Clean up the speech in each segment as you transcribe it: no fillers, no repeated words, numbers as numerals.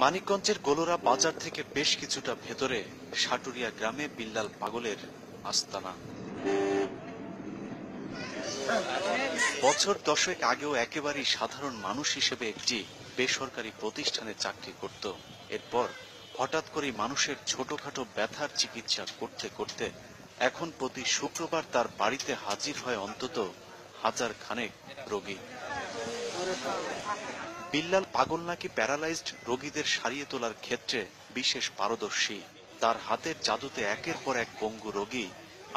মানিকগঞ্জের গোলরা বাজার থেকে বেশ কিছুটা ভেতরে সাটুরিয়া গ্রামে বিল্লাল পাগলের আস্তানা। বছর 10 আগেও একেবারেই সাধারণ মানুষ হিসেবে একটি বেসরকারি প্রতিষ্ঠানে চাকরি করত। এরপর হঠাৎ করেই মানুষের ছোটখাটো ব্যথার চিকিৎসা করতে করতে এখন প্রতি শুক্রবার তার বাড়িতে হাজির হয় অন্তত 1000 খানেক রোগী। বিল্লাল পাগল নাকি প্যারালাইজড রোগীদের সারিয়ে তোলার ক্ষেত্রে বিশেষ পারদর্শী। তার হাতের জাদুতে একের পর এক পঙ্গু রোগী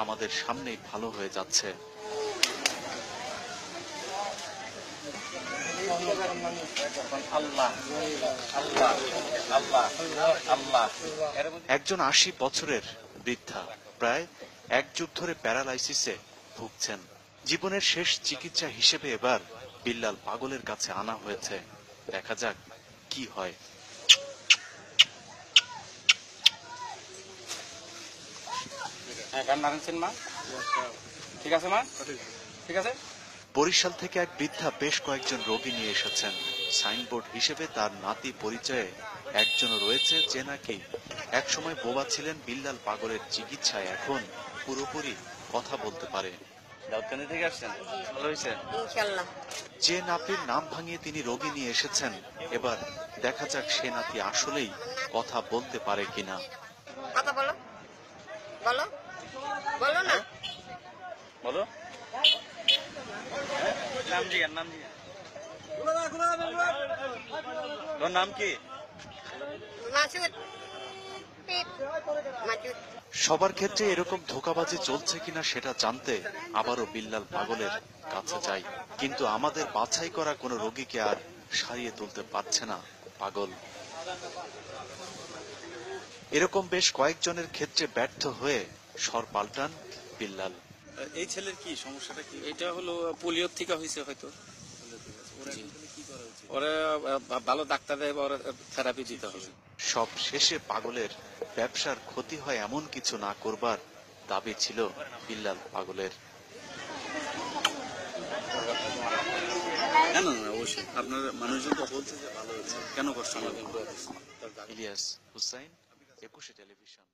আমাদের সামনেই ভালো হয়ে যাচ্ছে। একজন 80 বছরের বৃদ্ধা প্রায় এক যুগ ধরে প্যারালাইসিসে ভুগছেন। জীবনের শেষ চিকিৎসা হিসেবে এবার বিল্লাল পাগলের কাছে আনা হয়েছে। দেখা যাক কি হয়। বরিশাল থেকে এক বৃদ্ধা বেশ কয়েকজন রোগী নিয়ে এসেছেন। সাইনবোর্ড হিসেবে তার নাতি পরিচয়ে একজনও রয়েছে যে নাকি একসময় বোবা ছিলেন। বিল্লাল পাগলের চিকিৎসায় এখন পুরোপুরি কথা বলতে পারে। যে নাতির নাম ভাঙিয়ে তিনি রোগী নিয়ে এসেছেন, এবার দেখা যাক সে নাতি আসলেই কথা বলতে পারে কিনা। কথা বলো, বলো, বলো না, বলো। নাম কি? তোর নাম কি? মাসুদ। সবার ক্ষেত্রে এরকম ধোঁকাবাজি চলছে কিনা সেটা জানতে আবারও বিল্লাল পাগলের কাছে যাই, কিন্তু আমাদের বাছাই করা কোনো রোগীকে আর সারিয়ে তুলতে পারছে না পাগল। এরকম বেশ কয়েকজনের ক্ষেত্রে ব্যর্থ হয়ে স্বর পাল্টান বিল্লাল। এই ছেলের কি সমস্যাটা কি? এটা হলো পোলিওর থেকে হয়েছে হয়তো। ওরা ভালো ডাক্তার দেয়, ওরা থেরাপি দিতে হবে। সব শেষে পাগলের ব্যবসার ক্ষতি হয় এমন কিছু না করবার দাবি ছিল বিল্লাল পাগলের। না না অবশ্যই আপনার মানুষজন তো বলছে যে ভালো হয়েছে, কেন কষ্ট? ইলিয়াস হুসাইন, 21 টেলিভিশন।